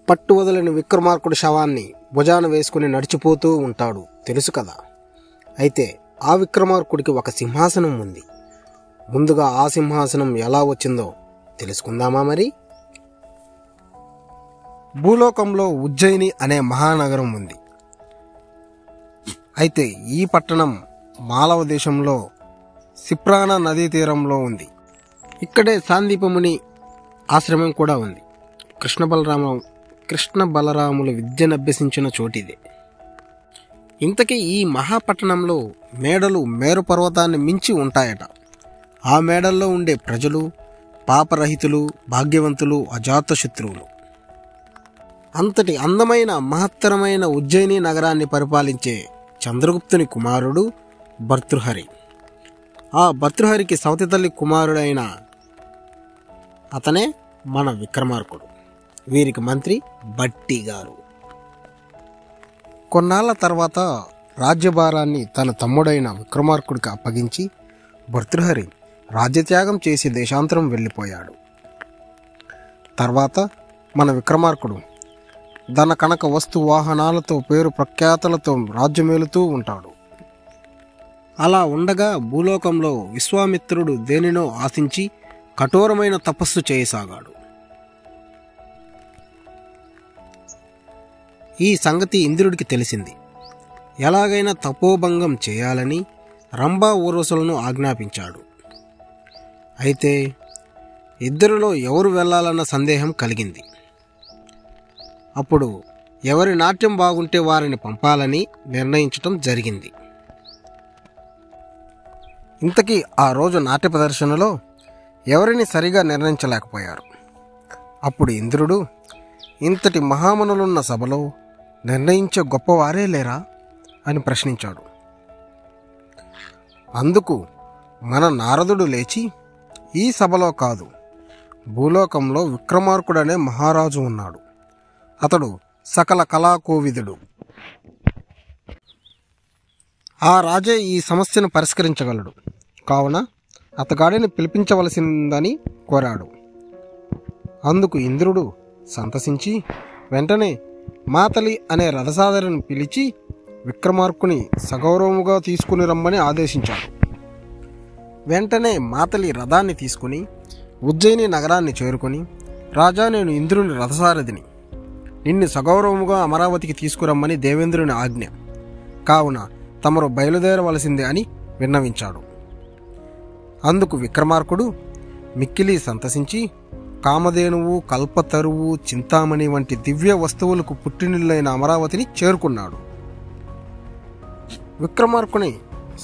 పట్టు వదలని విక్రమార్కుడి శవాన్ని భుజాన వేసుకుని నడిచిపోతూ ఉంటాడు, తెలుసు కదా. అయితే ఆ విక్రమార్కుడికి ఒక సింహాసనం ఉంది. ముందుగా ఆ సింహాసనం ఎలా వచ్చిందో తెలుసుకుందామా మరి? భూలోకంలో ఉజ్జయిని అనే మహానగరం ఉంది. అయితే ఈ పట్టణం మాలవ దేశంలో సిప్రానా నదీ తీరంలో ఉంది. ఇక్కడే సాందీపముని ఆశ్రమం కూడా ఉంది. కృష్ణ బలరాములు విద్యనభ్యసించిన చోటిదే. ఇంతకీ ఈ మహాపట్టణంలో మేడలు మేరు పర్వతాన్ని మించి ఉంటాయట. ఆ మేడల్లో ఉండే ప్రజలు పాపరహితులు, భాగ్యవంతులు, అజాతశత్రువులు. అంతటి అందమైన మహత్తరమైన ఉజ్జయిని నగరాన్ని పరిపాలించే చంద్రగుప్తుని కుమారుడు భర్తృహరి. ఆ భర్తృహరికి సవతి తల్లి కుమారుడైన అతనే మన విక్రమార్కుడు. వీరికి మంత్రి భట్టి గారు. కొన్నాళ్ల తర్వాత రాజ్యభారాన్ని తన తమ్ముడైన విక్రమార్కుడికి అప్పగించి భర్తృహరి రాజ్యత్యాగం చేసి దేశాంతరం వెళ్ళిపోయాడు. తర్వాత మన విక్రమార్కుడు ధన కనక వస్తు వాహనాలతో పేరు ప్రఖ్యాతులతో రాజ్యమేలుతూ ఉంటాడు. అలా ఉండగా భూలోకంలో విశ్వామిత్రుడు దేనినో ఆశించి కఠోరమైన తపస్సు చేయసాగాడు. ఈ సంగతి ఇంద్రుడికి తెలిసింది. ఎలాగైనా తపోభంగం చేయాలని రంభా ఊర్వశులను ఆజ్ఞాపించాడు. అయితే ఇద్దరిలో ఎవరు వెళ్ళాలన్న సందేహం కలిగింది. అప్పుడు ఎవరి నాట్యం బాగుంటే వారిని పంపాలని నిర్ణయించటం జరిగింది. ఇంతకీ ఆ రోజు నాట్య ప్రదర్శనలో ఎవరిని సరిగా నిర్ణయించలేకపోయారు. అప్పుడు ఇంద్రుడు, ఇంతటి మహామనులున్న సభలో నిర్ణయించే గొప్పవారే లేరా అని ప్రశ్నించాడు. అందుకు మన నారదుడు లేచి, ఈ సభలో కాదు, భూలోకంలో విక్రమార్కుడనే మహారాజు ఉన్నాడు. అతడు సకల కళాకోవిదుడు. ఆ రాజే ఈ సమస్యను పరిష్కరించగలడు. కావున అతగాడిని పిలిపించవలసిందని కోరాడు. అందుకు ఇంద్రుడు సంతసించి వెంటనే మాతలి అనే రథసారథిని పిలిచి విక్రమార్కుని సగౌరవముగా తీసుకుని రమ్మని ఆదేశించాడు. వెంటనే మాతలి రథాన్ని తీసుకుని ఉజ్జయిని నగరాన్ని చేరుకొని, రాజా, నేను ఇంద్రుని రథసారథిని. నిన్ను సగౌరవముగా అమరావతికి తీసుకురమ్మని దేవేంద్రుని ఆజ్ఞ. కావున తమరు బయలుదేరవలసిందే అని విన్నవించాడు. అందుకు విక్రమార్కుడు మిక్కిలి సంతసించి కామధేనువు, కల్పతరువు, చింతామణి వంటి దివ్య వస్తువులకు పుట్టినిల్లైన అమరావతిని చేరుకున్నాడు. విక్రమార్కుని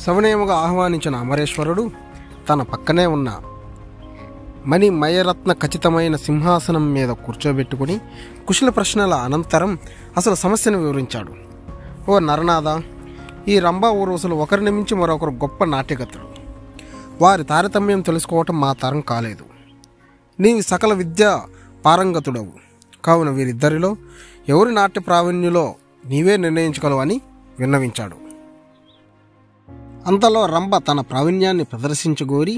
సవినయముగా ఆహ్వానించిన అమరేశ్వరుడు తన పక్కనే ఉన్న మణిమయరత్న ఖచ్చితమైన సింహాసనం మీద కూర్చోబెట్టుకుని కుశల ప్రశ్నల అనంతరం అసలు సమస్యను వివరించాడు. ఓ నరనాథ, ఈ రంభా ఊర్వశులు ఒకరిని మించి మరొకరు గొప్ప నాట్యగతులు. వారి తారతమ్యం తెలుసుకోవటం మా తరం కాలేదు. నీవి సకల విద్య పారంగతుడవు. కావున వీరిద్దరిలో ఎవరి నాట్య ప్రావీణ్యులో నీవే నిర్ణయించగలవు అని విన్నవించాడు. అంతలో రంభ తన ప్రావీణ్యాన్ని ప్రదర్శించగోరి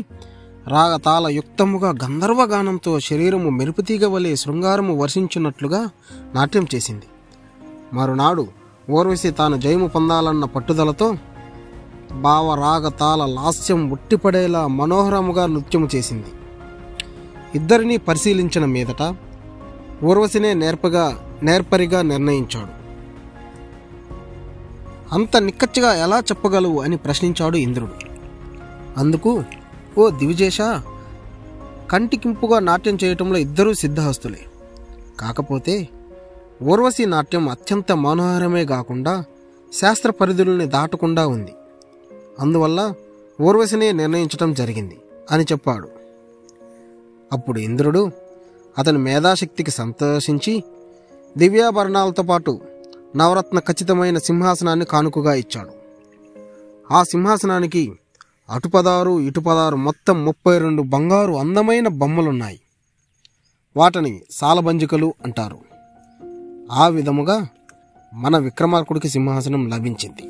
రాగతాల యుక్తముగా గంధర్వగానంతో శరీరము మెరుపుతీగ వలె శృంగారము వర్షించినట్లుగా నాట్యం చేసింది. మరునాడు ఊర్వశి తాను జయము పొందాలన్న పట్టుదలతో భావరాగతాల లాస్యం ఉట్టిపడేలా మనోహరముగా నృత్యము చేసింది. ఇద్దరినీ పరిశీలించిన మీదట ఊర్వశినే నేర్పరిగా నిర్ణయించాడు. అంత నిక్కచ్చిగా ఎలా చెప్పగలవు అని ప్రశ్నించాడు ఇంద్రుడు. అందుకు, ఓ దివిజేష, కంటికింపుగా నాట్యం చేయటంలో ఇద్దరూ సిద్ధహస్తులే. కాకపోతే ఊర్వశి నాట్యం అత్యంత మనోహరమే కాకుండా శాస్త్ర పరిధుల్ని దాటకుండా ఉంది. అందువల్ల ఊర్వశినే నిర్ణయించటం జరిగింది అని చెప్పాడు. అప్పుడు ఇంద్రుడు అతని మేధాశక్తికి సంతోషించి దివ్యాభరణాలతో పాటు నవరత్న ఖచ్చితమైన సింహాసనాన్ని కానుకగా ఇచ్చాడు. ఆ సింహాసనానికి అటు 16 ఇటు 16 మొత్తం 32 బంగారు అందమైన బొమ్మలున్నాయి. వాటిని సాలబంజికలు అంటారు. ఆ విధముగా మన విక్రమార్కుడికి సింహాసనం లభించింది.